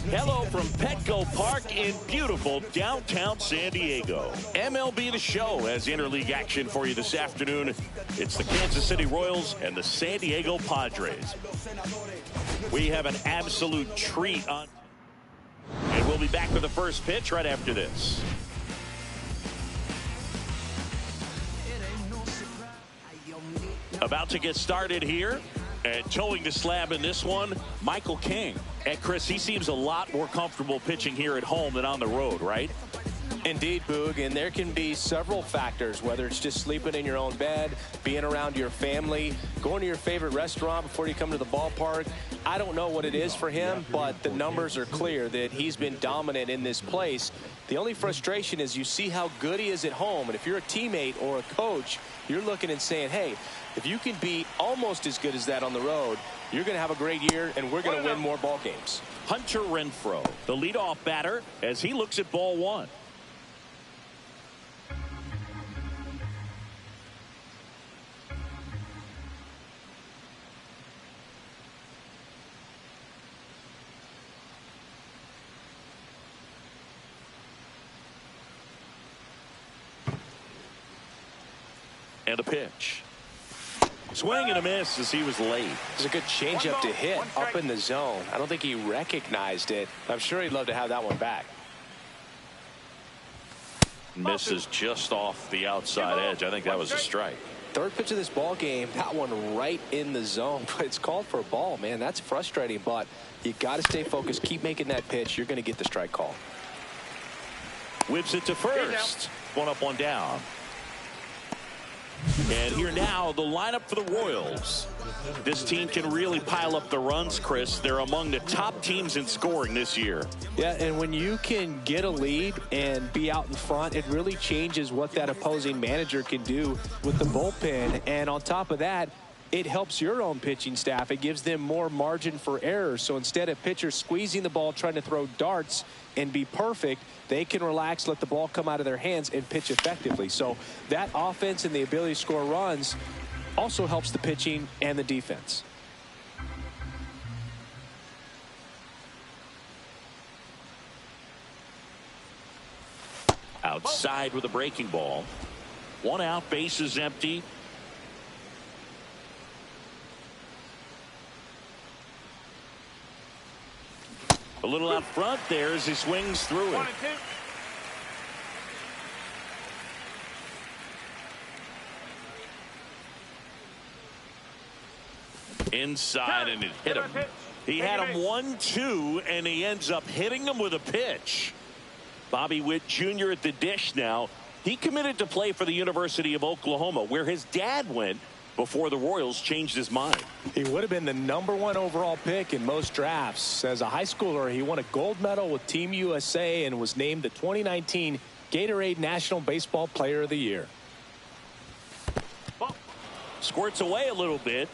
Hello from Petco Park in beautiful downtown San Diego. MLB The Show has interleague action for you this afternoon. It's the Kansas City Royals and the San Diego Padres. We have an absolute treat on. And we'll be back with the first pitch right after this. About to get started here. And towing the slab in this one, Michael King. And Chris, he seems a lot more comfortable pitching here at home than on the road, right? Indeed, Boog, and there can be several factors, whether it's just sleeping in your own bed, being around your family, going to your favorite restaurant before you come to the ballpark. I don't know what it is for him, but the numbers are clear that he's been dominant in this place. The only frustration is you see how good he is at home, and if you're a teammate or a coach, you're looking and saying, hey, if you can be almost as good as that on the road, you're going to have a great year, and we're going to win more ball games. Hunter Renfroe, the leadoff batter, as he looks at ball one. And a pitch. Swing and a miss as he was late. It's a good changeup to hit up in the zone. I don't think he recognized it. I'm sure he'd love to have that one back. Misses just off the outside edge. I think that was a strike. Third pitch of this ball game, that one right in the zone, but it's called for a ball, man. That's frustrating, but you got to stay focused. Keep making that pitch. You're going to get the strike call. Whips it to first. One up, one down. And here now, the lineup for the Royals. This team can really pile up the runs, Chris. They're among the top teams in scoring this year. Yeah, and when you can get a lead and be out in front, it really changes what that opposing manager can do with the bullpen. And on top of that, it helps your own pitching staff. It gives them more margin for error. So instead of pitchers squeezing the ball, trying to throw darts and be perfect, they can relax, let the ball come out of their hands, and pitch effectively. So that offense and the ability to score runs also helps the pitching and the defense. Outside with a breaking ball. One out, base is empty. A little out front there as he swings through it. Inside, and it hit him. He had him 1-2, and he ends up hitting him with a pitch. Bobby Witt Jr. at the dish now. He committed to play for the University of Oklahoma, where his dad went before the Royals changed his mind. He would have been the #1 overall pick in most drafts. As a high schooler, he won a gold medal with Team USA and was named the 2019 Gatorade National Baseball Player of the Year. Squirts away a little bit.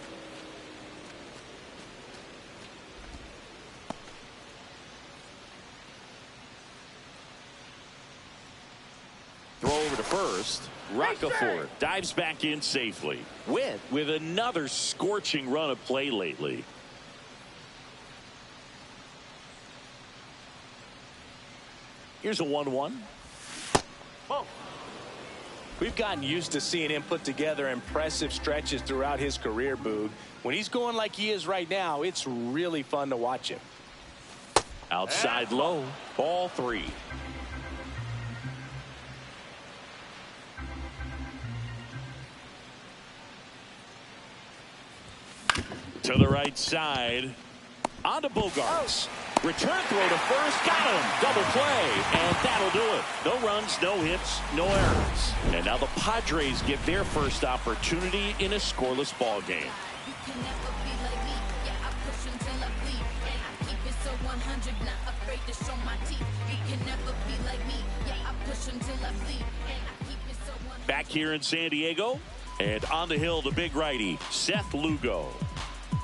Throw over to first. Roccaforte dives back in safely. Witt with another scorching run of play lately. Here's a 1-1. We've gotten used to seeing him put together impressive stretches throughout his career, Boog. When he's going like he is right now, it's really fun to watch him. Outside low. Ball 3. To the right side. On to Bogarts. Return throw to first. Got him. Double play. And that'll do it. No runs, no hits, no errors. And now the Padres get their first opportunity in a scoreless ball game. Back here in San Diego. And on the hill, the big righty, Seth Lugo.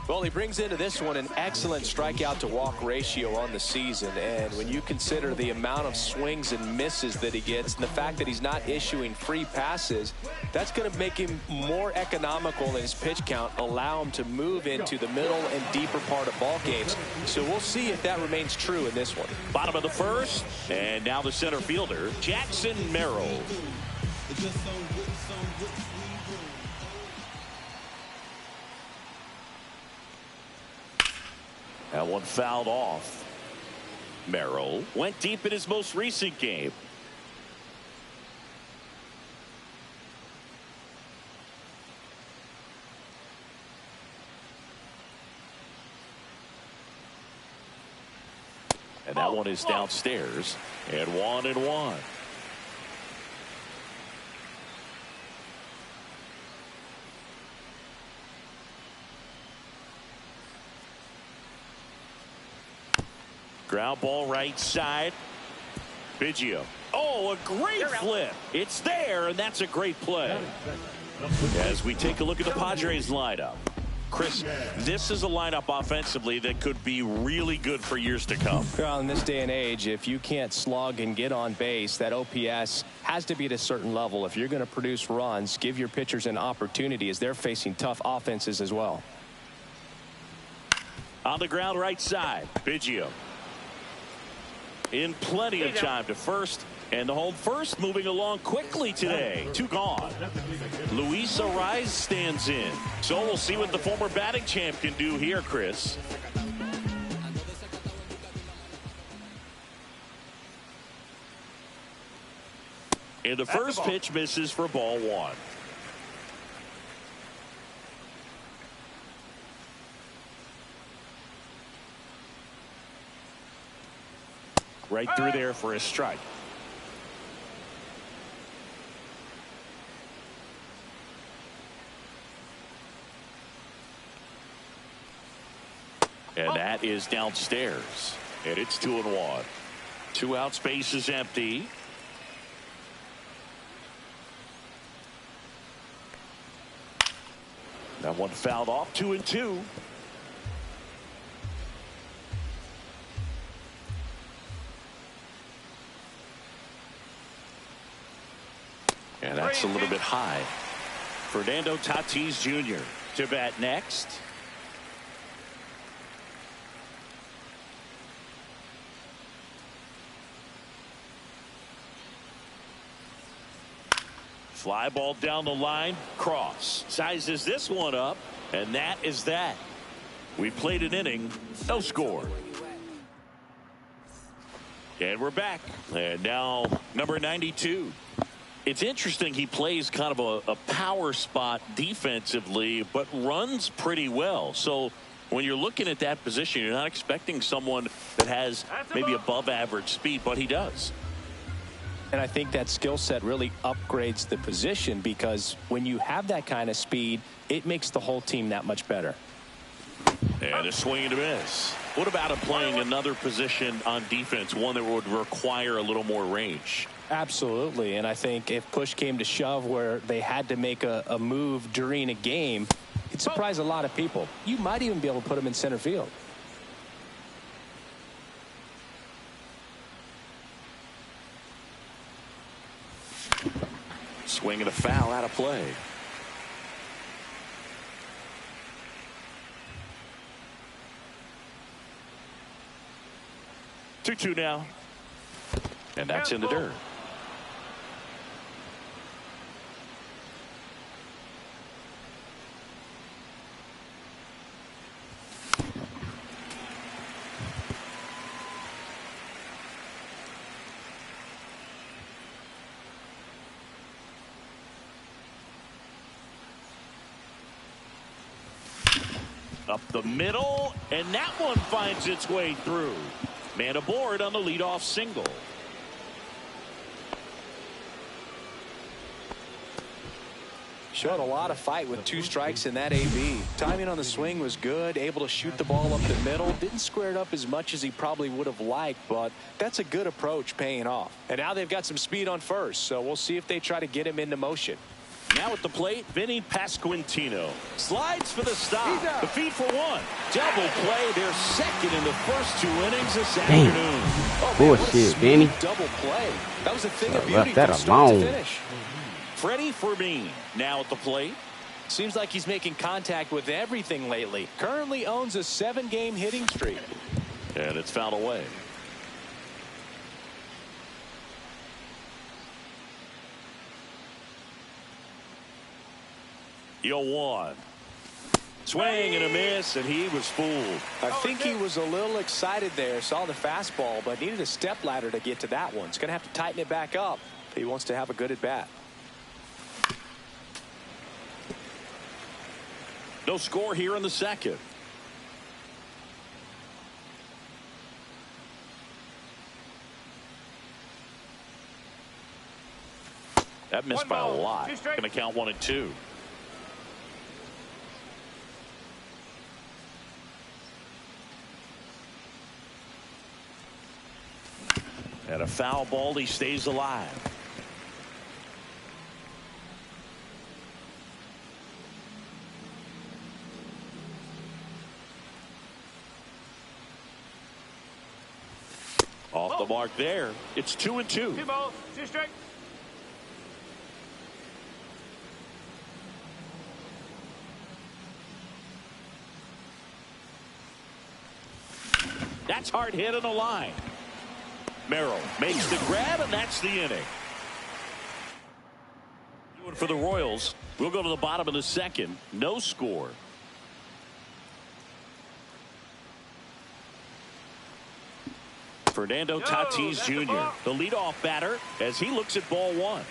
Well, he brings into this one an excellent strikeout to walk ratio on the season. And when you consider the amount of swings and misses that he gets and the fact that he's not issuing free passes, that's going to make him more economical in his pitch count, allow him to move into the middle and deeper part of ball games. So we'll see if that remains true in this one. Bottom of the first, and now the center fielder, Jackson Merrill. That one fouled off. Merrill went deep in his most recent game. And that one is downstairs, and 1-1. Ground ball right side. Biggio. Oh, a great flip. It's there, and that's a great play. As we take a look at the Padres lineup. Chris, this is a lineup offensively that could be really good for years to come. Well, in this day and age, if you can't slug and get on base, that OPS has to be at a certain level. If you're going to produce runs, give your pitchers an opportunity as they're facing tough offenses as well. On the ground right side, Biggio. In plenty of time to first, and the home first moving along quickly today. 2 gone. Luis Ariz stands in. So we'll see what the former batting champ can do here, Chris. And the first pitch misses for ball 1. Right through there for a strike. And that is downstairs. And it's 2-1. 2 out, space is empty. That one fouled off. 2-2. And that's a little bit high. Fernando Tatis Jr. to bat next. Fly ball down the line. Cross sizes this one up, and that is that. We played an inning, no score. And we're back. And now number 92. It's interesting, he plays kind of a power spot defensively, but runs pretty well. So when you're looking at that position, you're not expecting someone that has maybe above average speed, but he does. And I think that skill set really upgrades the position, because when you have that kind of speed, it makes the whole team that much better. And a swing and a miss. What about him playing another position on defense, one that would require a little more range? Absolutely. And I think if push came to shove where they had to make a move during a game, it'd surprise a lot of people. You might even be able to put him in center field. Swing and a foul, out of play. Two now. And that's in the dirt. Up the middle, and that one finds its way through. Man aboard on the leadoff single. Showed a lot of fight with 2 strikes in that AB. Timing on the swing was good, able to shoot the ball up the middle. Didn't square it up as much as he probably would have liked, but that's a good approach, paying off. And now they've got some speed on first, so we'll see if they try to get him into motion. Now at the plate, Vinny Pasquantino. Slides for the stop. The feed for one. Double play. They're second in the first 2 innings this afternoon. Oh, bullshit, Vinny. Double play. That was a thing of beauty left that from start to alone. finish. Freddie Fermin now at the plate. Seems like he's making contact with everything lately. Currently owns a 7-game hitting streak. And it's fouled away. one. Swing and a miss, and he was fooled. I think he was a little excited there. Saw the fastball, but needed a step ladder to get to that one. He's going to have to tighten it back up if he wants to have a good at bat. No score here in the second. That missed by a lot. Going to count 1 and 2. And a foul ball. He stays alive. Off the mark there. It's 2 and 2. 2 balls, 2 strikes. That's hard hit on the line. Merrill makes the grab, and that's the inning. Doing for the Royals. We'll go to the bottom of the second. No score. Fernando Tatis Jr., the leadoff batter, as he looks at ball 1.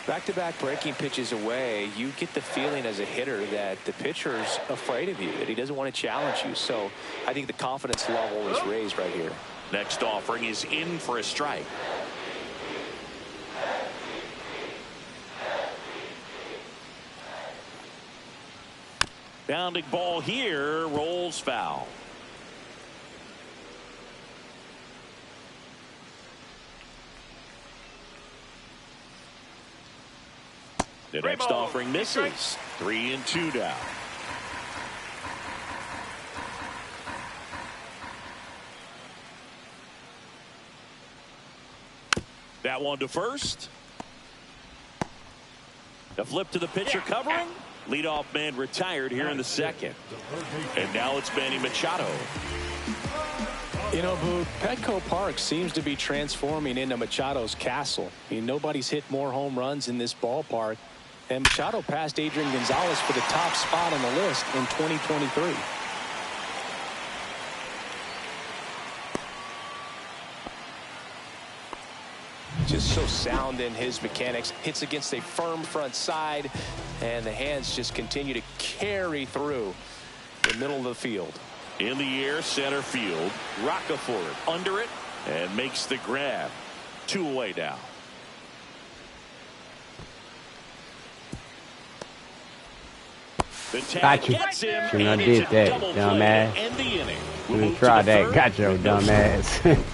Back-to-back breaking pitches away, you get the feeling as a hitter that the pitcher's afraid of you, that he doesn't want to challenge you. So I think the confidence level is raised right here. Next offering is in for a strike. Bounding ball here, rolls foul. The next offering misses. 3 and 2 down. That one to first. The flip to the pitcher covering. Leadoff man retired here in the second. And now it's Manny Machado. You know, Boog, Petco Park seems to be transforming into Machado's castle. I mean, nobody's hit more home runs in this ballpark. And Machado passed Adrian Gonzalez for the top spot on the list in 2023. Just so sound in his mechanics. Hits against a firm front side, and the hands just continue to carry through the middle of the field. In the air, center field. Roccaforte under it and makes the grab. 2 away now. The tag gets him, Shouldn't and have it's did a that, double play dumbass. to end the inning. We'll Let me move try to the that. third. Got your No score. dumbass.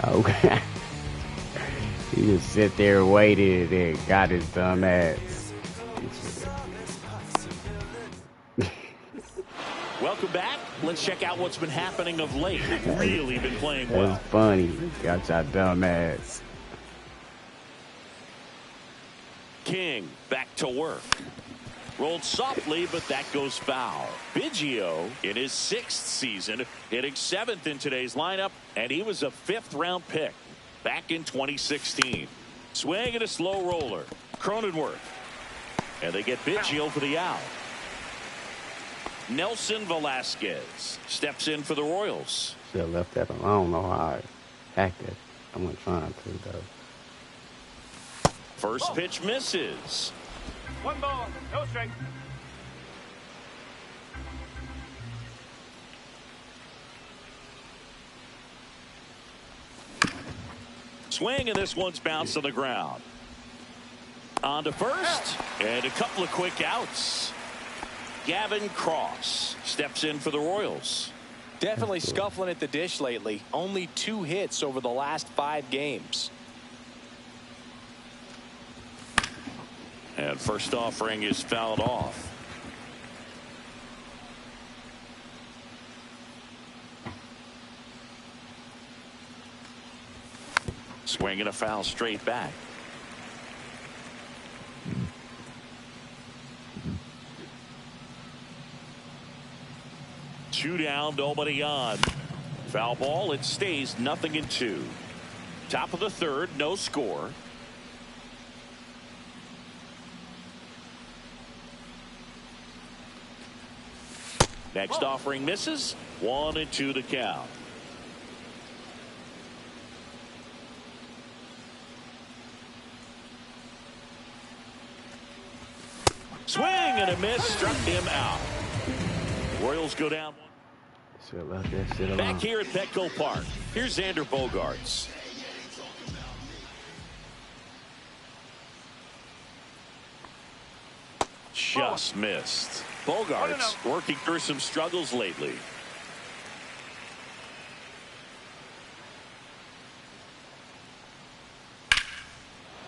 Okay. He just sit there, waited, and got his dumb ass. Welcome back. Let's check out what's been happening of late. They've really been playing well. That's funny. Got your dumb ass. King back to work. Rolled softly, but that goes foul. Biggio in his 6th season, hitting 7th in today's lineup, and he was a 5th-round pick back in 2016. Swing and a slow roller. Cronenworth. And they get Biggio for the out. Nelson Velasquez steps in for the Royals. Should have left that alone. I don't know how I packed it. I'm gonna try to though. First pitch misses. 1 ball, no strike. Swing, and this one's bounced to the ground. On to first, and a couple of quick outs. Gavin Cross steps in for the Royals. Definitely scuffling at the dish lately. Only 2 hits over the last 5 games. And first offering is fouled off. Swing and a foul straight back. Two down, nobody on. Foul ball, it stays 0-2. Top of the third, no score. Next offering misses. 1-2 to count. Swing and a miss, struck him out. Royals go down. Back here at Petco Park, here's Xander Bogaerts. Just missed. Bogaerts working through some struggles lately.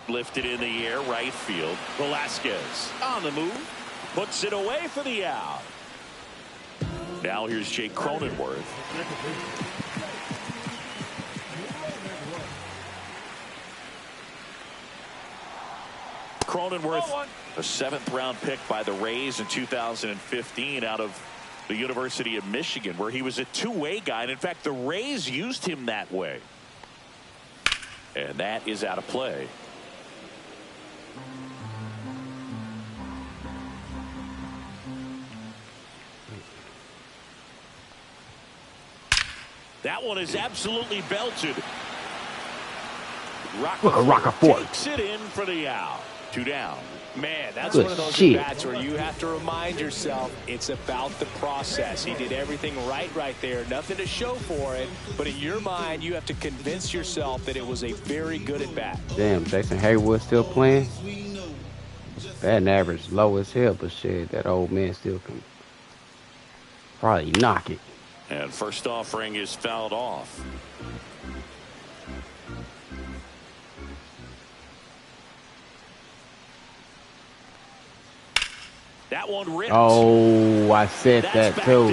Lifted in the air, right field. Velasquez on the move. Puts it away for the out. Now here's Jake Cronenworth. Cronenworth, a 7th-round pick by the Rays in 2015 out of the University of Michigan, where he was a two-way guy. And in fact, the Rays used him that way. And that is out of play. That one is absolutely belted. Roccaforte takes it in for the out. 2 down. Man, that's one of those at-bats where you have to remind yourself it's about the process. He did everything right there. Nothing to show for it. But in your mind, you have to convince yourself that it was a very good at-bat. Damn, Jason Haywood still playing? Batting average low as hell, but shit, that old man still can probably knock it. And first offering is fouled off. That one ripped. Oh, I said that too.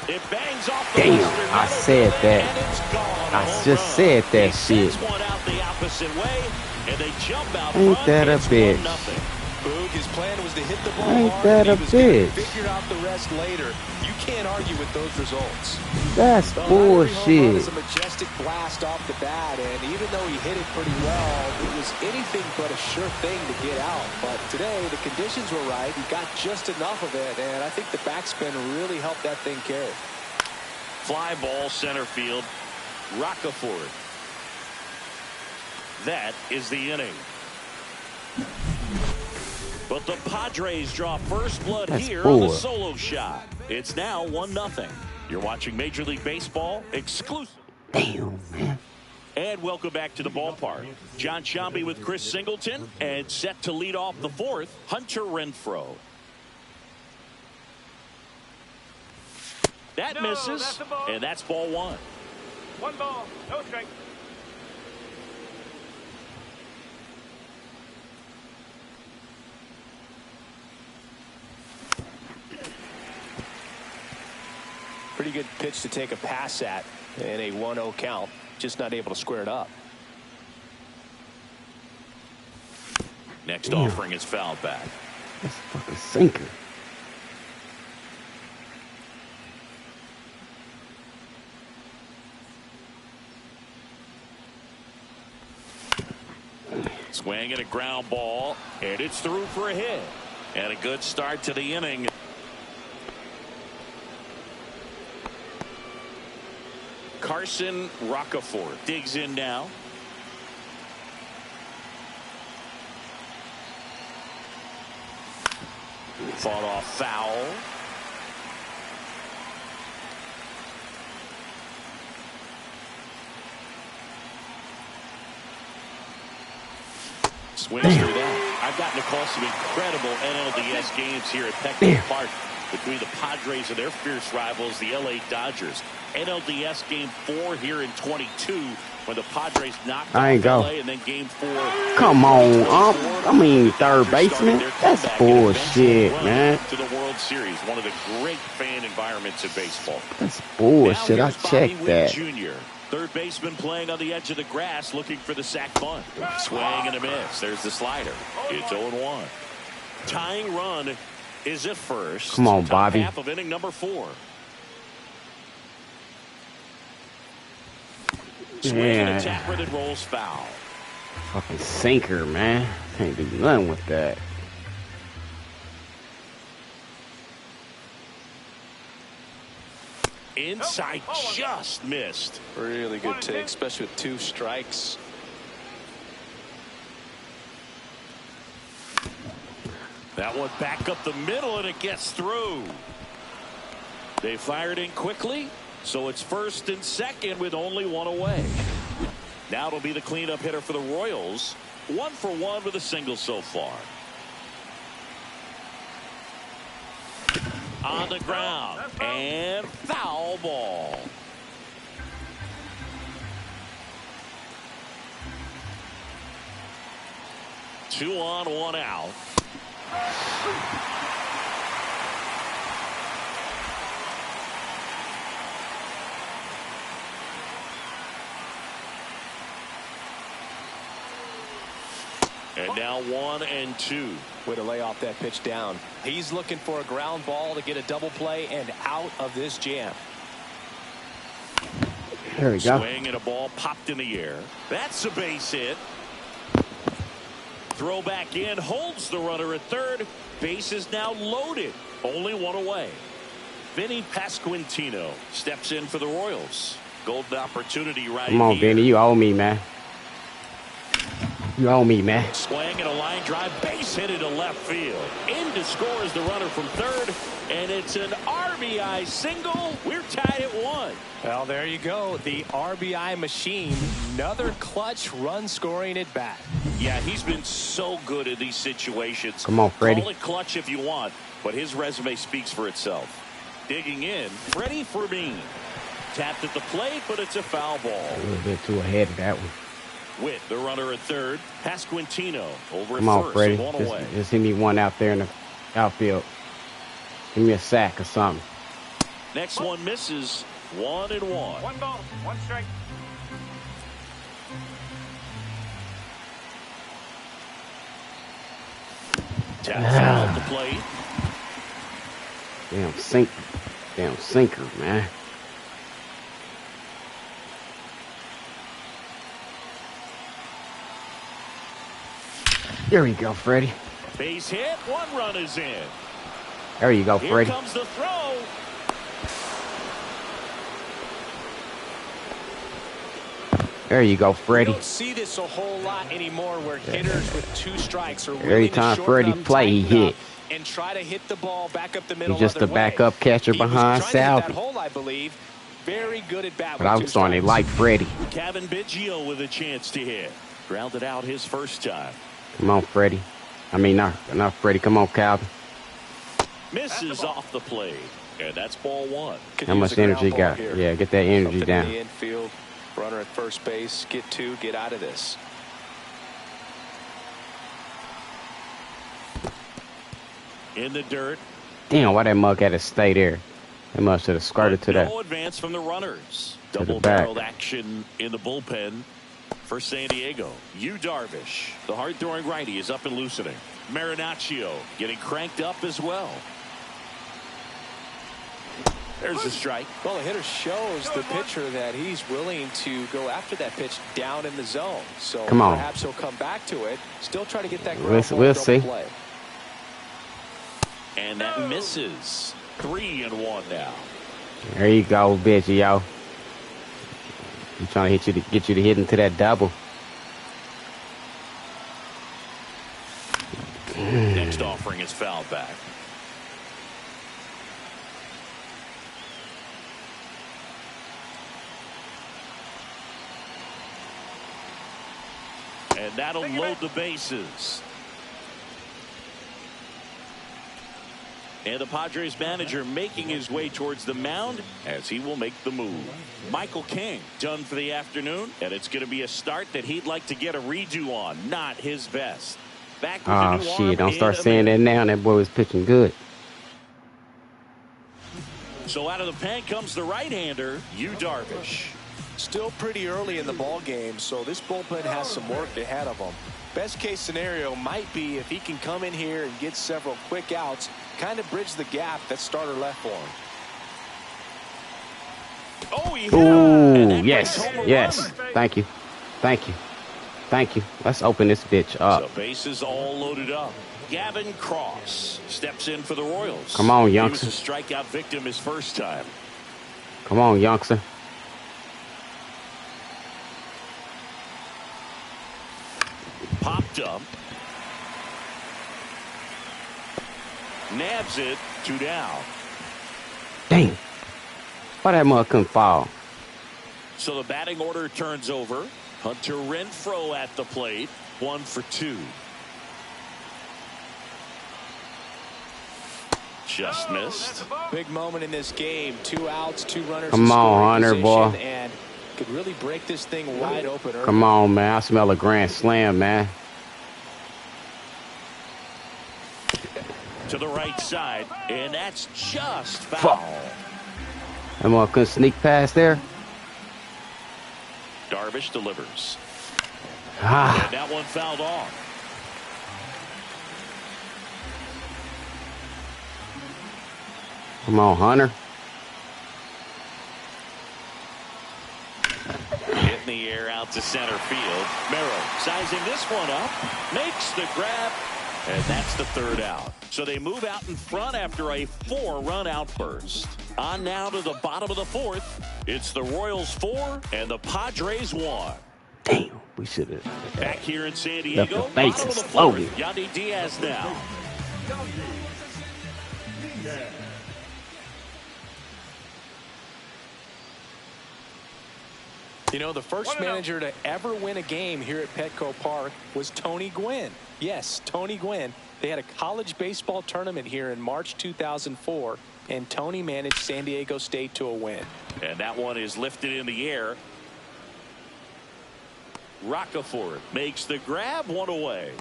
It bangs off the damn, I said that. I just said that shit. One out the opposite way, and they jump out Ain't that a bitch? Boog, his plan was to hit the ball Ain't hard. that a bitch? Figure out the rest later. You can't argue with those results. That's bullshit. It was a majestic blast off the bat, and even though he hit it pretty well, it was anything but a sure thing to get out. But today, the conditions were right. He got just enough of it, and I think the backspin really helped that thing carry. Fly ball center field. Roccaforte. That is the inning. But the Padres draw first blood here on the solo shot. It's now 1-0. You're watching Major League Baseball exclusive. Damn, man. And welcome back to the ballpark. John Sciambi with Chris Singleton, and set to lead off the 4th, Hunter Renfroe. That misses, and that's ball 1. 1 ball, no strike. Pretty good pitch to take a pass at in a 1-0 count. Just not able to square it up. Next offering is fouled back. That's a fucking sinker. Swing and a ground ball, and it's through for a hit. And a good start to the inning. Carson Roccaforte digs in now. Fought off foul. Swings through that. I've gotten to call some incredible NLDS games here at Petco Park between the Padres and their fierce rivals, the LA Dodgers. NLDS Game 4 here in 22 when the Padres knocked off LA, and then Game 4. Come on, third baseman. That's bullshit, man. To the World Series, one of the great fan environments in baseball. That's bullshit. I checked that. Jr., third baseman playing on the edge of the grass, looking for the sac bunt. Swing and a miss. There's the slider. It's 0-1. Tying run is at first. Come on, Bobby. Half of inning number 4. Swing and a tapper that rolls foul. Fucking sinker, man. Can't do nothing with that. Inside, just missed. Really good take, especially with 2 strikes. That one back up the middle, and it gets through. They fired in quickly, so it's first and second with only 1 away. Now it'll be the cleanup hitter for the Royals. 1 for 1 with a single so far. On the ground, and foul ball. Two on, 1 out. And now 1 and 2. Way to lay off that pitch down. He's looking for a ground ball to get a double play and out of this jam. There we go. Swing and a ball popped in the air. That's a base hit. Throw back in, holds the runner at third. Base is now loaded. Only 1 away. Vinny Pasquantino steps in for the Royals. Golden opportunity right here. Come on, Vinny. You owe me, man. You owe me, man. Swing and a line drive, base hit into left field. In to score is the runner from third, and it's an RBI single. We're tied at 1. Well, there you go. The RBI machine. Another clutch run scoring at bat. Yeah, he's been so good in these situations. Come on, Freddie. Call it clutch if you want, but his resume speaks for itself. Digging in, Freddie Fermin. Tapped at the plate, but it's a foul ball. A little bit too ahead of that one. With the runner at third, Pasquantino over Come at on, first, Freddie. 1 away. Just hit me one out there in the outfield. Give me a sack or something. Next one misses. 1 and 1. 1 ball, 1 strike. Taps out the plate. Damn sinker, man. There you go, Freddie. Base hit. 1 run is in. There you go, Freddie. Here comes the throw. There you go, Freddie. You don't see this a whole lot anymore where hitters with 2 strikes are Every willing time to Freddie shorten up, play, he tighten hit. up, and try to hit the ball back up the middle. He's just other a way. backup catcher He was behind trying to hit Salvi. that hole, I believe. Very good at bat. But I with was 2 starting to like strikes. Freddie. Kevin Biggio with a chance to hit. Grounded out his first time. Come on, Freddie. I mean, not Freddie. Come on, Calvin. Misses off the plate. And that's ball 1. Could How use much a ground energy ball got? here. Yeah, get that energy Something in down. the infield. Runner at first base. Get 2. Get out of this. In the dirt. Damn, why that mug had to stay there? They must have skirted to that. No advance from the runners. To the Double-barreled back. action in the bullpen for San Diego. Yu Darvish, the hard-throwing righty, is up and loosening. Marinaccio getting cranked up as well. There's the strike. Well, the hitter shows the pitcher that he's willing to go after that pitch down in the zone. So Come on. perhaps he'll come back to it. Still try to get that We'll ground ball double see. play. And that misses. 3 and 1 now. There you go, bitch, yo. I'm trying to get you to hit into that double. Next offering is fouled back. And that'll load the bases. And the Padres manager making his way towards the mound as he will make the move. Michael King done for the afternoon, and it's going to be a start that he'd like to get a redo on. Not his best. Back with a new shit, don't start saying that now. That boy was pitching good. So out of the pen comes the right-hander, Yu Darvish. Still pretty early in the ball game, so this bullpen has some work ahead of him. Best case scenario might be if he can come in here and get several quick outs, kind of bridge the gap that starter left for him. Oh, yes. Thank you. Let's open this bitch up. So bases all loaded up. Gavin Cross steps in for the Royals. Come on, youngster. He was a strikeout victim his first time. Come on, youngster. Popped up. Nabs it, 2 down. Dang. Why that mother couldn't fall? So the batting order turns over. Hunter Renfroe at the plate. 1 for 2. Just missed. Big moment in this game. 2 outs, 2 runners. Come on, Hunter, boy. And could really break this thing wide open early. Come on, man. I smell a grand slam, man. To the right side, and that's just foul. That mother couldn't sneak past there. Darvish delivers. Ah. And that one fouled off. Come on, Hunter. Hit in the air out to center field. Merrill sizing this one up. Makes the grab. And that's the 3rd out. So they move out in front after a 4-run outburst. On now to the bottom of the 4th. It's the Royals 4 and the Padres 1. Damn, we should have. Back here in San Diego. Bottom of the slowly. Yandy Diaz now. You know, the first manager to ever win a game here at Petco Park was Tony Gwynn. Yes, Tony Gwynn. They had a college baseball tournament here in March 2004, and Tony managed San Diego State to a win. And that one is lifted in the air. Roccaforte makes the grab, 1 away.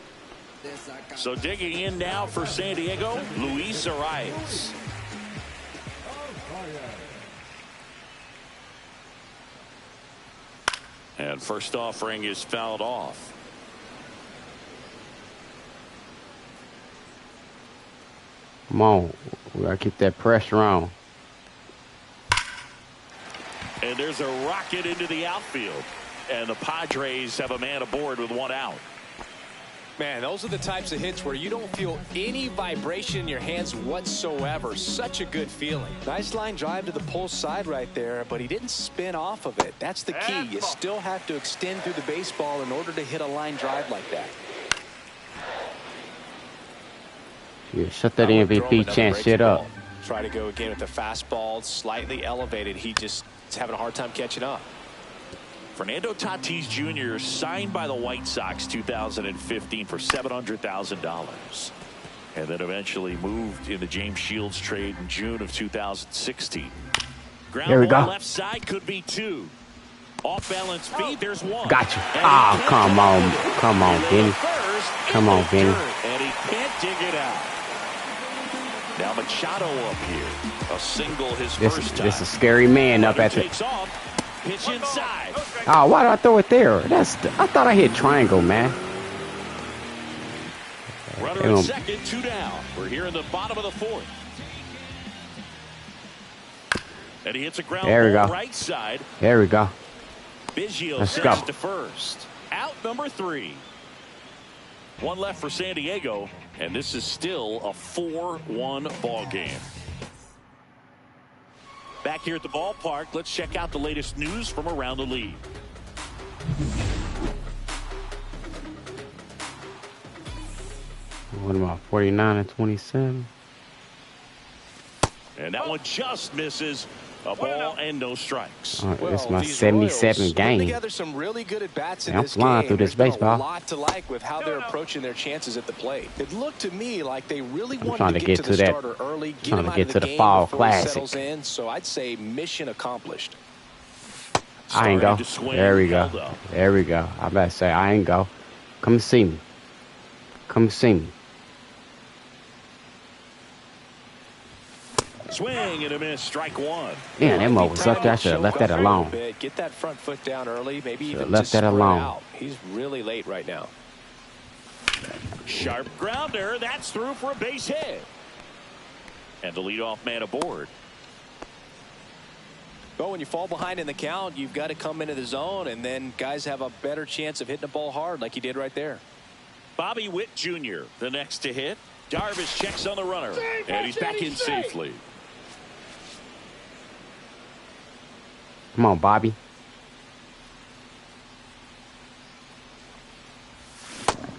So digging in now for San Diego, Luis Arias. And first offering is fouled off. Come on. We got to keep that pressure on. And there's a rocket into the outfield. And the Padres have a man aboard with 1 out. Man, those are the types of hits where you don't feel any vibration in your hands whatsoever. Such a good feeling. Nice line drive to the pull side right there, but he didn't spin off of it. That's the key. You still have to extend through the baseball in order to hit a line drive like that. Yeah, shut that MVP chance shit up. Try to go again with the fastball, slightly elevated. He just is having a hard time catching up. Fernando Tatis Jr. signed by the White Sox 2015 for $700,000. And then eventually moved in the James Shields trade in June of 2016. Ground There we go. Left side could be 2. Off balance feet, there's 1. Gotcha. Oh, come on. Come on, Vinny. Come on, Vinny. And he can't dig it out. Now Machado up here. A single his first time. This is a scary man up at the... Pitch inside. Oh, why did I throw it there? I thought I hit triangle, man. Runner at second, 2 down. We're here in the bottom of the 4th. And he hits a ground ball right side. There we go. Biggio Let's sends go. to first. Out number 3. 1 left for San Diego, and this is still a 4-1 ball game. Back here at the ballpark, let's check out the latest news from around the league. What about 49 and 27? And that one just misses. A ball and no strikes. It's my 77th game. Together some really good at bats in I'm this flying game. through this There's baseball. been a lot to like with how they're approaching their chances at the plate. It looked to me like they really wanted trying to to get to the that, starter early, get trying him to out get of to the the game fall before he classic. settles in. So I'd say mission accomplished. I ain't go. There we go. There we go. I better say I ain't go. Come see me. Come see me. Swing and a miss, strike one. Yeah, that mo was up there. I should have left that alone. Get that front foot down early, maybe even left that alone. out. He's really late right now. Sharp grounder. That's through for a base hit. And the leadoff man aboard. Well, when you fall behind in the count, you've got to come into the zone, and then guys have a better chance of hitting the ball hard like he did right there. Bobby Witt Jr., the next to hit. Darvish checks on the runner, and he's back in safely. Come on, Bobby.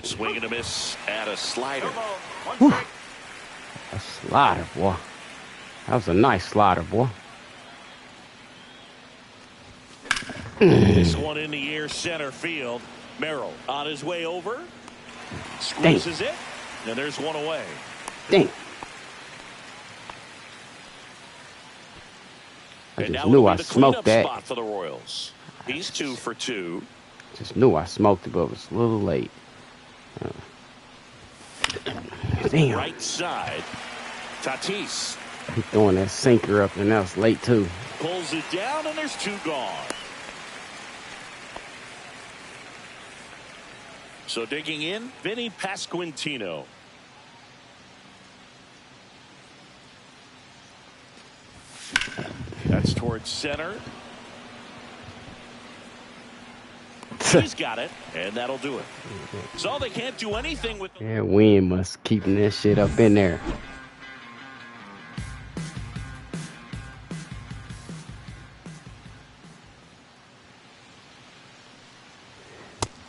Swing and a miss at a slider. A slider, boy. That was a nice slider, boy. This one in the air, center field. Merrill on his way over. Squeezes it, and there's one away. Dang. I just knew I smoked that. Spot for the Royals. He's 2 for 2. Just knew I smoked it, but it was a little late. Damn. Right side. Tatis. He's throwing that sinker up, and that was late, too. Pulls it down, and there's 2 gone. So digging in, Vinny Pasquantino. That's towards center. He's got it, and that'll do it. So they can't do anything with. Yeah, wind must keeping that shit up in there.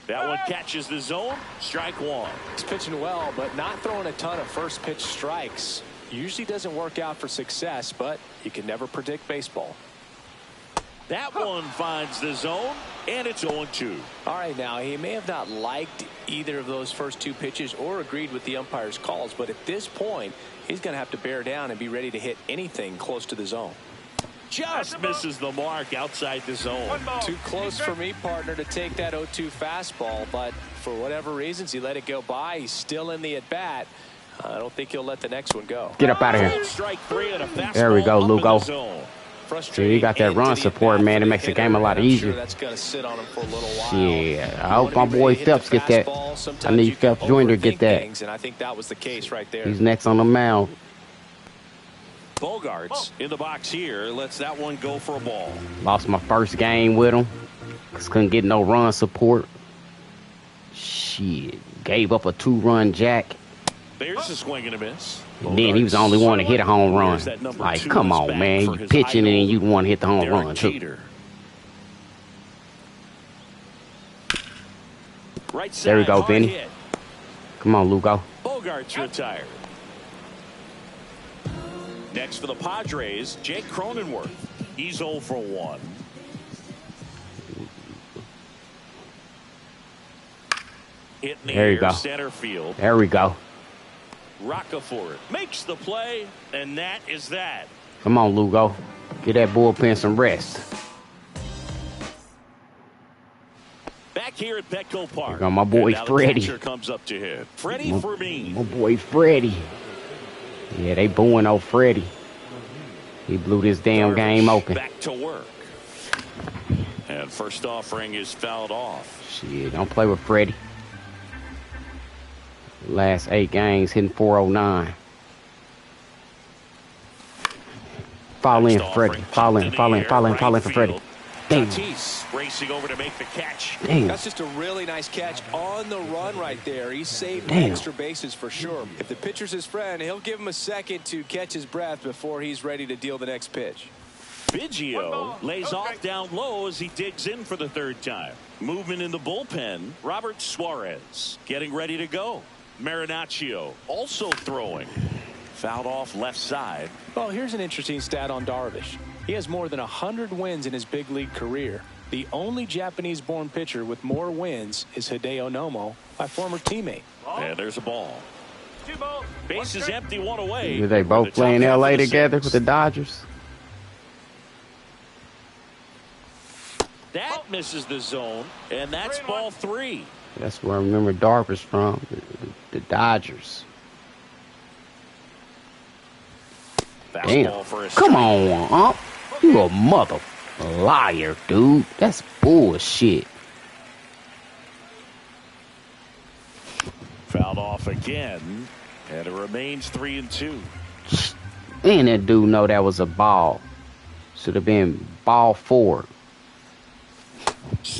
That one catches the zone. Strike one. He's pitching well, but not throwing a ton of first pitch strikes. Usually doesn't work out for success, but you can never predict baseball. That one finds the zone, and it's 0-2. All right, now, he may have not liked either of those first 2 pitches or agreed with the umpire's calls, but at this point, he's going to have to bear down and be ready to hit anything close to the zone. Just misses the mark outside the zone. Too close for me, partner, to take that 0-2 fastball, but for whatever reasons, he let it go by. He's still in the at-bat. I don't think he'll let the next one go. Get up out of here. Strike 3 and a fastball. There we go, Lugo. See, you got that run support, man. It makes the game a lot easier. That's going to sit on him for a little while. Yeah, I hope my boy Phelps get that. I need Phelps Jr. to get that. And I think that was the case right there. He's next on the mound. Bogarts in the box here. Lets that one go for a ball. Lost my first game with him. Cause couldn't get no run support. Shit. Gave up a 2-run jack. There's a swing and a miss. And then he was the only one to hit a home run. Like, come on, man. You pitching and you want to hit the home run, too. Right side, there we go, Vinny. hit. Come on, Lugo. Bogarts retired. Next for the Padres, Jake Cronenworth. He's 0 for 1. Hit in the There you air, go. center field. There we go. Roccaforte makes the play, and that is that. Come on, Lugo. Get that bullpen some rest. Back here at Petco Park. Here go my boy Freddie. Comes up to hit. Freddie Fermin. My boy Freddie. Yeah, they booing old Freddie. He blew this damn game open. Back to work. And first offering is fouled off. Shit, don't play with Freddie. Last 8 games, hitting .409. Fall in, Freddie. Fall in for Freddie. Damn. Tatis racing over to make the catch. Damn. That's just a really nice catch on the run right there. He saved extra bases for sure. If the pitcher's his friend, he'll give him a second to catch his breath before he's ready to deal the next pitch. Biggio lays off down low as he digs in for the 3rd time. Movement in the bullpen. Robert Suarez getting ready to go. Marinaccio also throwing. Fouled off left side. Well, here's an interesting stat on Darvish. He has more than 100 wins in his big league career. The only Japanese-born pitcher with more wins is Hideo Nomo, my former teammate. And there's a ball. 2 balls. Base is empty, 1 away. Did they both play in LA together with the Dodgers? That misses the zone, and that's ball 3. That's where I remember Darvish from, the Dodgers. Damn. Come on, you a mother liar, dude. That's bullshit. Fouled off again, and it remains 3-2. And that dude know that was a ball. Should have been ball 4.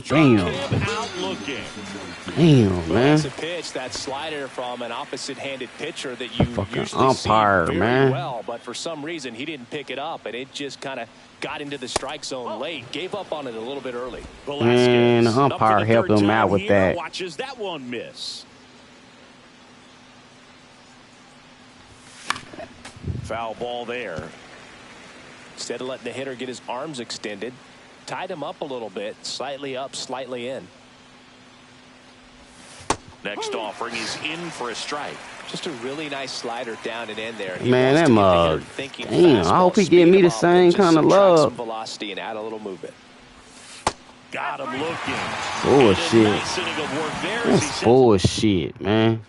Damn. Out looking. Damn, man. That's a pitch, that slider from an opposite-handed pitcher that you fucking usually umpire, see very man. well, but for some reason he didn't pick it up, and it just kind of got into the strike zone late, gave up on it a little bit early. Man, the umpire helped him out with that. Watches that one miss. Foul ball there. Instead of letting the hitter get his arms extended, tied him up a little bit, slightly up, slightly in. Next offering is in for a strike. Just a really nice slider down and in there. He Man, wants that to get the mug. hitter thinking Damn, I hope he fastball, give me speed the him up, same and just kind of subtract love. some velocity and add a little movement. Got him looking. Bullshit. And a nice inning of work there as he That's sends bullshit, man.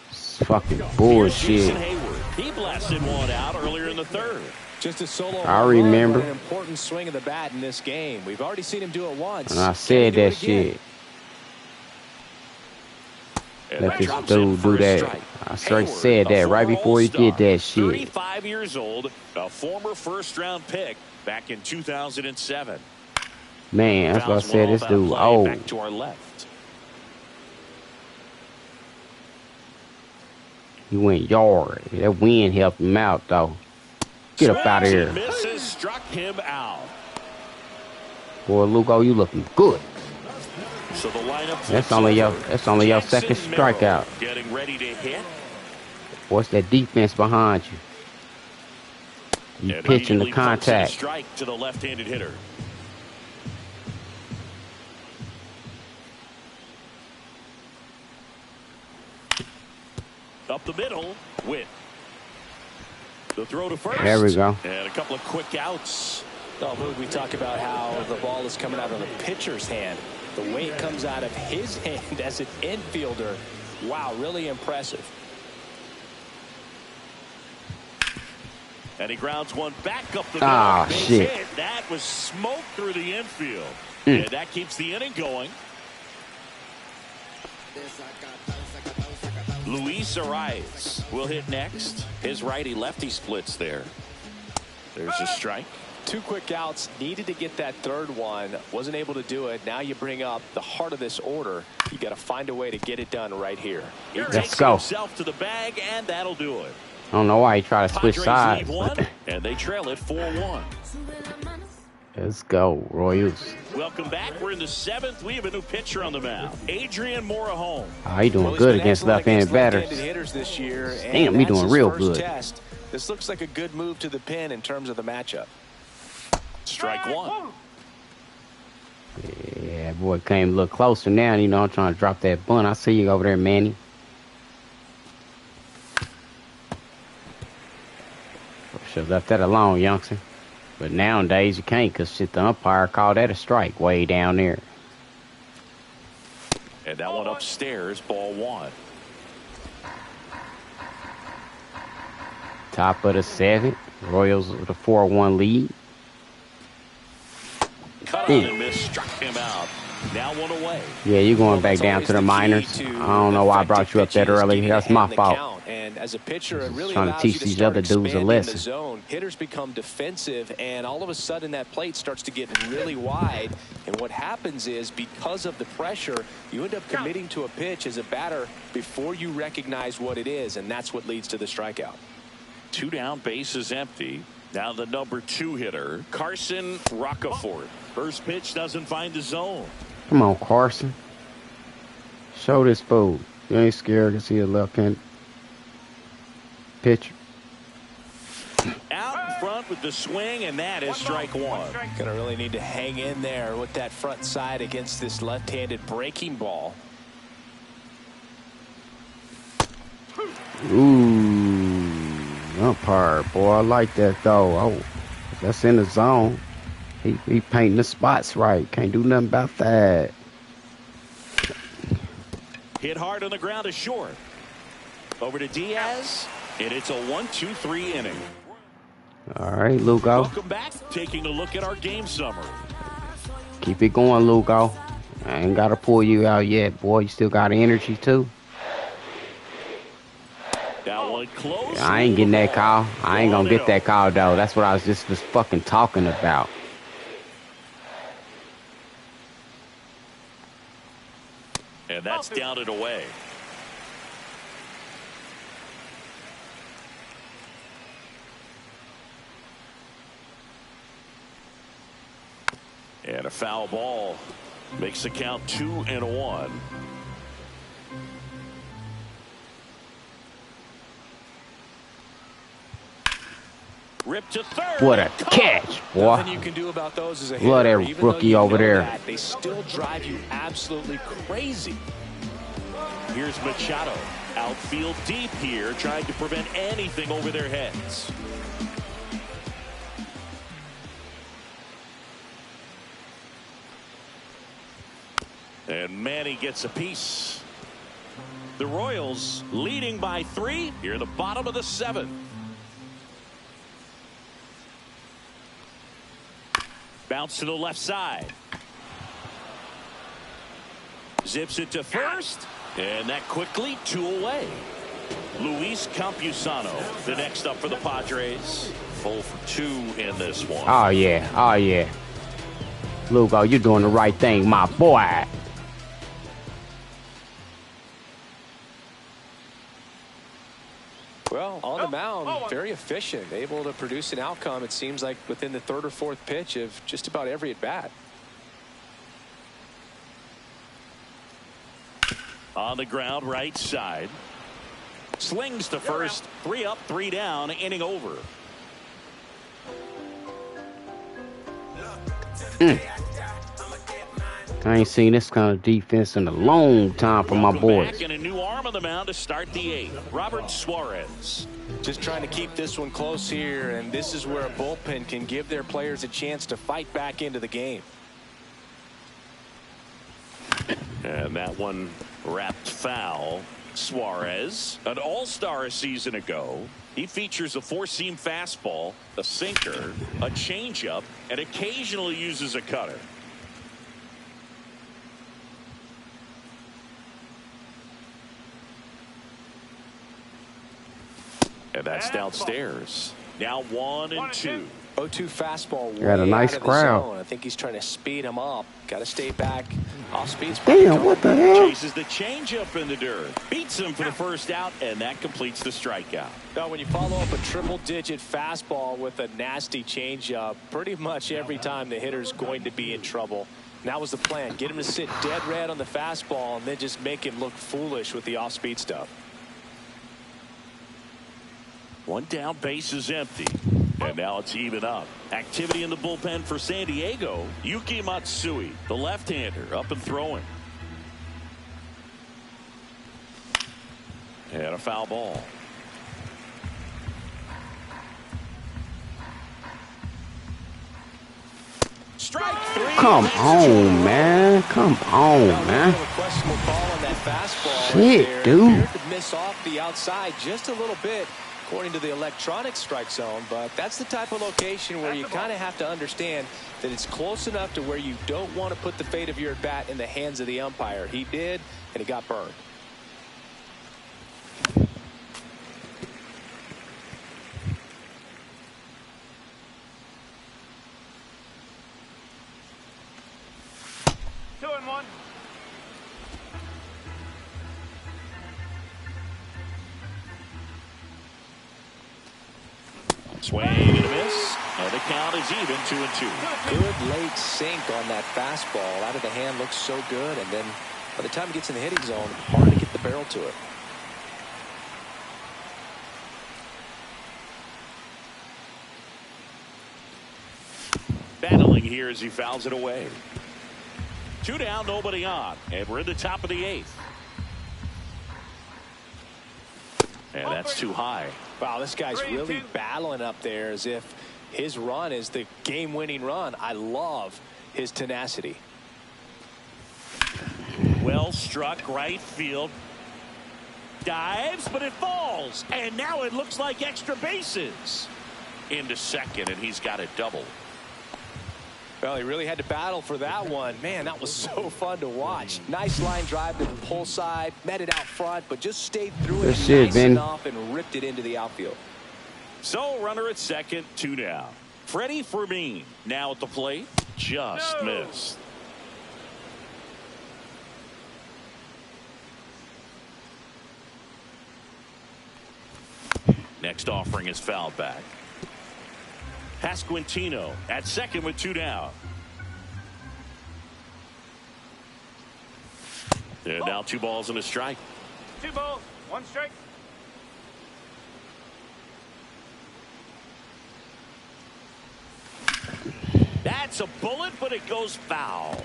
It's fucking Here's bullshit. Jason Hayward. He blasted one out earlier in the 3rd. Just a solo. I remember. An important swing of the bat in this game. We've already seen him do it once. And I said Can he do that it again? shit. And Let that this drops in dude for do a that. strike. I straight Hayward, said a that right former before he All-Star, did that shit. 35 years old, a former first-round pick back in 2007. Man, that's what I Fouls said. one This off out of dude play, old. back to our left. He went yard. That wind helped him out, though. Get up out of Swings and here. misses, struck him out. Boy, Lugo, you looking good. So the lineup. That's only your second Jackson Merrill strikeout. Getting ready to hit. What's that defense behind you? You And pitching the immediately pumps in a contact. strike to the left-handed hitter. Up the middle, Witt. The throw to first. There we go. And a couple of quick outs. Oh, Boog, we talk about how the ball is coming out of the pitcher's hand. The weight comes out of his hand as an infielder. Wow, really impressive. And he grounds one back up the middle. Ah, Base shit. hit. That was smoke through the infield. And that keeps the inning going. Luis Arias will hit next. His righty-lefty splits there. There's a strike. 2 quick outs, needed to get that third one, wasn't able to do it. Now you bring up the heart of this order. You got to find a way to get it done right here. He Let's takes go. himself to the bag, and that'll do it. I don't know why he tried to switch Padres sides. leave one, and they trail it 4-1. Let's go, Royals. Welcome back. We're in the 7th. We have a new pitcher on the mound, Adrian Morahome. Oh, he doing Well, he's good been against excellent left-handed batters. left-handed hitters this year, and Damn, he that's doing his real first good. test. This looks like a good move to the pin in terms of the matchup. Strike one. Yeah, boy, came a little closer now. You know, I'm trying to drop that bunt. I see you over there, Manny. Should have left that alone, youngster. But nowadays you can't, because shit, the umpire called that a strike way down there. And that one upstairs, ball 1. Top of the 7th. Royals with a 4-1 lead. Cut on and miss, struck him out. Now 1 away. Yeah, you're going back down to the minors. I don't know why I brought you up that early. That's my fault. And as a pitcher, it really Trying to allows teach you to these start other dudes a expanding lesson. the zone. Hitters become defensive, and all of a sudden that plate starts to get really wide. And what happens is, because of the pressure, you end up committing to a pitch as a batter before you recognize what it is, and that's what leads to the strikeout. 2 down, base is empty. Now the number 2 hitter, Carson Roccaforte. First pitch doesn't find the zone. Come on, Carson. Show this fool. You ain't scared to see a left-handed pitcher. Out front with the swing, and that is strike one. Gonna really need to hang in there with that front side against this left-handed breaking ball. Ooh, umpire, boy, I like that though. Oh, that's in the zone. He painting the spots right. Can't do nothing about that. Hit hard on the ground is short. Over to Diaz, and it's a 1-2-3 inning. All right, Lugo. Welcome back. Taking a look at our game summary. Keep it going, Lugo. I ain't got to pull you out yet, boy. You still got energy, too. That one close. I ain't getting that call. I ain't going to get that call, though. That's what I was just fucking talking about. And that's down and away. And a foul ball makes the count 2-1. Ripped to third. What a catch, boy. Nothing you can do about those as a hitter. Love that Even rookie though you over know there. that, they still drive you absolutely crazy. Here's Machado. Outfield deep here, trying to prevent anything over their heads. And Manny gets a piece. The Royals leading by 3 here, the bottom of the 7th. Bounce to the left side. Zips it to first. And that quickly 2 away. Luis Campusano, the next up for the Padres. 0 for 2 in this one. Oh, yeah. Oh, yeah. Lugo, you're doing the right thing, my boy. Well, on the mound, very efficient, able to produce an outcome, it seems like, within the 3rd or 4th pitch of just about every at-bat. On the ground, right side. Slings to first. 3 up, 3 down, inning over. I ain't seen this kind of defense in a long time for my boys. Back and a new arm on the mound to start the 8th. Robert Suarez. Just trying to keep this one close here, and this is where a bullpen can give their players a chance to fight back into the game. And that one wrapped foul. Suarez, an all-star a season ago. He features a 4-seam fastball, a sinker, a changeup, and occasionally uses a cutter. And that's downstairs. Now 1-2. 0-2 fastball. Got a nice crowd. I think he's trying to speed him up. Got to stay back. Off speed's Damn, what the hell? Chases the changeup in the dirt. Beats him for the first out, and that completes the strikeout. Now, when you follow up a triple-digit fastball with a nasty changeup, pretty much every time the hitter's going to be in trouble. And that was the plan. Get him to sit dead red on the fastball and then just make him look foolish with the off-speed stuff. One down, base is empty. And now it's even up. Activity in the bullpen for San Diego. Yuki Matsui, the left-hander, up and throwing. And a foul ball. Strike 3. Come on, man. Come on, man. Shit, dude. Miss off the outside just a little bit, according to the electronic strike zone, but that's the type of location where you kind of have to understand that it's close enough to where you don't want to put the fate of your at bat in the hands of the umpire. He did, and he got burned. Swing and a miss, and the count is even 2-2. Good late sink on that fastball. Out of the hand looks so good, and then by the time it gets in the hitting zone, hard to get the barrel to it. smiling here as he fouls it away. 2 down, nobody on, and we're in the top of the 8th. And that's too high. Wow, this guy's really battling up there as if his run is the game-winning run. I love his tenacity. Well struck, right field. Dives, but it falls. And now it looks like extra bases. Into second, and he's got it double. Well, he really had to battle for that one. Man, that was so fun to watch. Nice line drive to the pull side, met it out front, but just stayed through it nice enough and ripped it into the outfield. So, runner at second, 2 down. Freddie Fermin now at the plate. Just missed. Next offering is fouled back. Pasquantino at second with 2 down. And now 2 balls and a strike. 2 balls, 1 strike. That's a bullet, but it goes foul.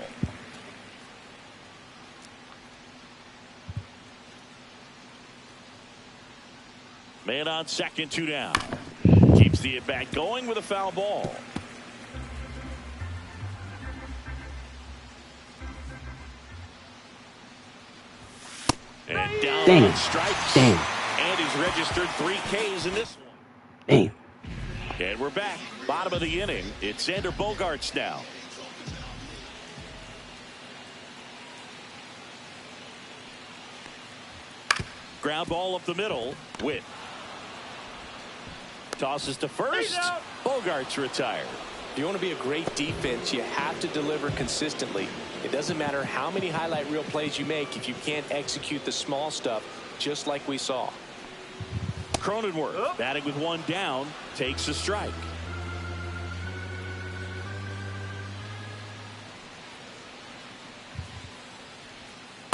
Man on second, 2 down. Keeps the at-bat going with a foul ball. And down on strikes. Damn. And he's registered 3 Ks in this one. Damn. And we're back. Bottom of the inning. It's Xander Bogaerts now. Ground ball up the middle. Witt. Tosses to first. Bogaerts retired. If you want to be a great defense, you have to deliver consistently. It doesn't matter how many highlight reel plays you make if you can't execute the small stuff, just like we saw. Cronenworth batting with 1 down takes a strike.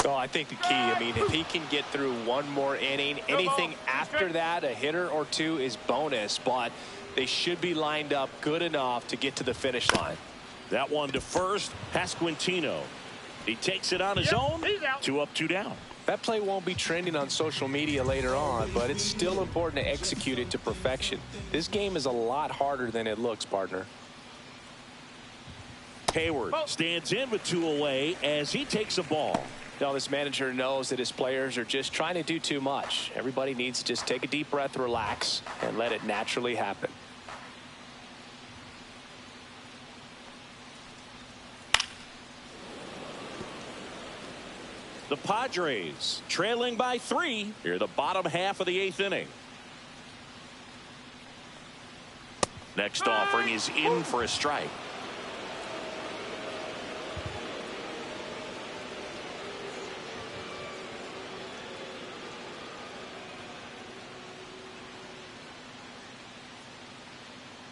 Oh, I think the key, I mean, if he can get through 1 more inning, anything after that, a hitter or 2 is bonus, but they should be lined up good enough to get to the finish line. That one to first. Pasquantino. He takes it on his own. 2 up, 2 down. That play won't be trending on social media later on, but it's still important to execute it to perfection. This game is a lot harder than it looks, partner. Hayward stands in with 2 away as he takes a ball. Now, this manager knows that his players are just trying to do too much. Everybody needs to just take a deep breath, relax, and let it naturally happen. The Padres trailing by 3 here the bottom half of the 8th inning. Next offering is in for a strike.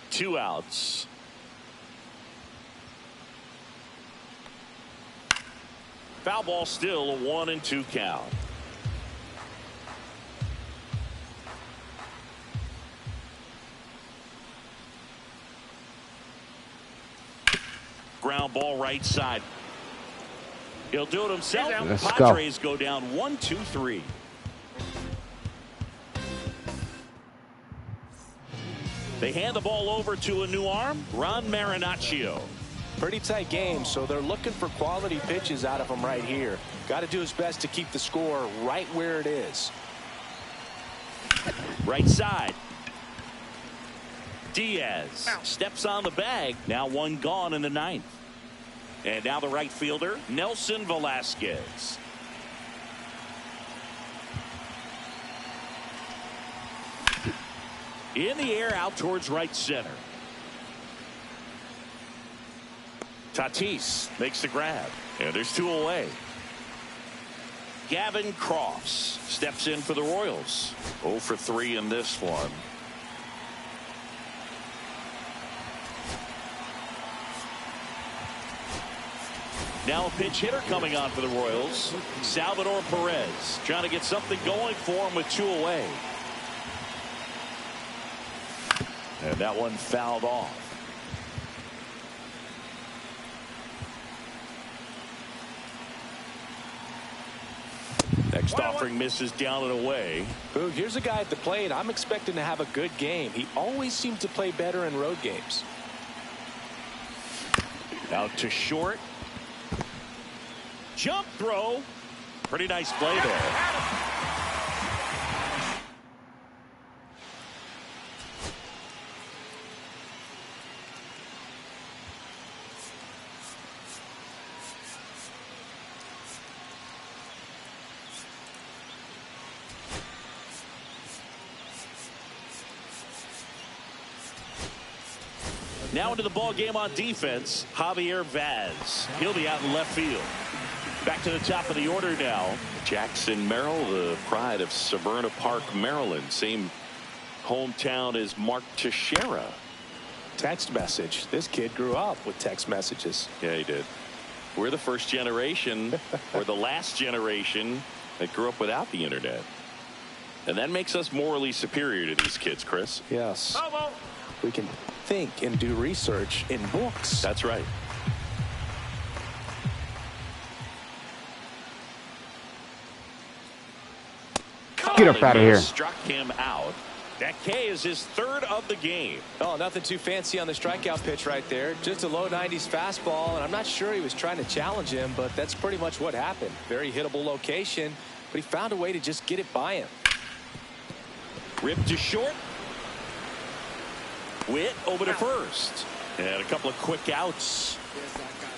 Two outs. Foul ball, still a 1-2 count. Ground ball right side. He'll do it himself. Let's Padres go down 1-2-3. They hand the ball over to a new arm, Ron Marinaccio. Pretty tight game, so they're looking for quality pitches out of him right here. Got to do his best to keep the score right where it is. Right side. Diaz steps on the bag. Now 1 gone in the 9th. And now the right fielder, Nelson Velasquez. In the air, out towards right center. Tatis makes the grab, and there's 2 away. Gavin Crofts steps in for the Royals. 0 for 3 in this one. Now a pinch hitter coming on for the Royals. Salvador Perez trying to get something going for him with 2 away. And that one fouled off. Next offering misses down and away. Boog, here's a guy at the plate. I'm expecting to have a good game. He always seems to play better in road games. Out to short. Jump throw. Pretty nice play there. Now into the ball game on defense, Javier Vaz. He'll be out in left field. Back to the top of the order now. Jackson Merrill, the pride of Severna Park, Maryland. Same hometown as Mark Teixeira. Text message. This kid grew up with text messages. Yeah, he did. We're the first generation or the last generation that grew up without the internet. And that makes us morally superior to these kids, Chris. Yes. We can think and do research in books. That's right. Get up out of here. Struck him out. That K is his third of the game. Oh, nothing too fancy on the strikeout pitch right there. Just a low 90s fastball, and I'm not sure he was trying to challenge him, but that's pretty much what happened. Very hittable location, but he found a way to just get it by him. Ripped to short. Witt over to first. And a couple of quick outs.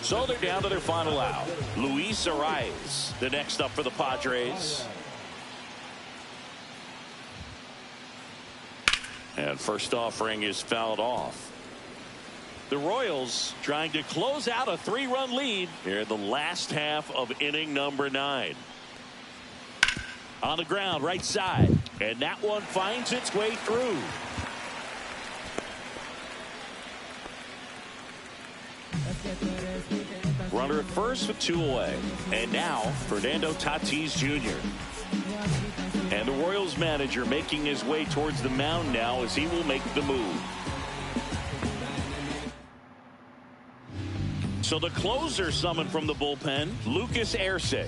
So they're down to their final out. Luis Arias, the next up for the Padres. And first offering is fouled off. The Royals trying to close out a 3-run lead here in the last half of inning number 9. On the ground, right side. And that one finds its way through. Runner at first with 2 away. And now Fernando Tatis Jr. And the Royals manager making his way towards the mound now as he will make the move. So the closer summoned from the bullpen, Lucas Erce.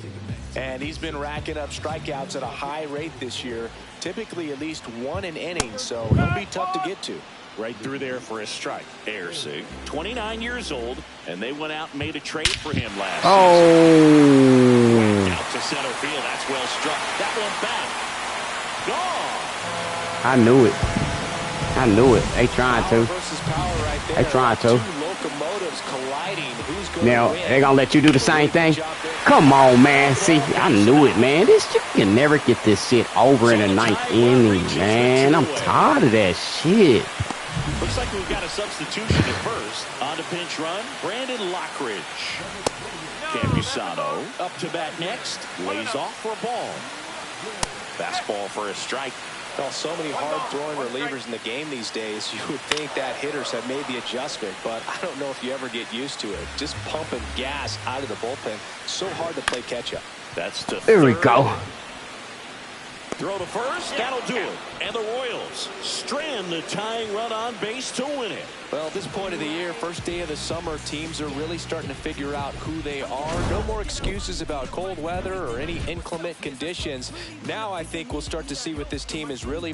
And he's been racking up strikeouts at a high rate this year, typically at least 1 an inning, so he'll be tough to get to. Right through there for a strike. Erce, 29 years old, and they went out and made a trade for him last season. Out to center field. That's well struck. That one back. Gone. I knew it. I knew it. They trying to. Right, they trying to. 2 locomotives colliding. Who's going now to win? they gonna let you do the same thing. Come on, man. See, I knew it, man. This you can never get this shit over in the 9th inning, man. I'm tired of that shit. Looks like we've got a substitution at first. On to pinch run, Brandon Lockridge. Campusano up to bat next. Lays off for a ball. Fastball for a strike. Well, so many hard-throwing relievers in the game these days. You would think that hitters have made the adjustment, but I don't know if you ever get used to it. Just pumping gas out of the bullpen. So hard to play catch-up. That's to There we go. Throw to first, that'll do it. And the Royals strand the tying run on base to win it. Well, at this point of the year, first day of the summer, teams are really starting to figure out who they are. No more excuses about cold weather or any inclement conditions. Now I think we'll start to see what this team is really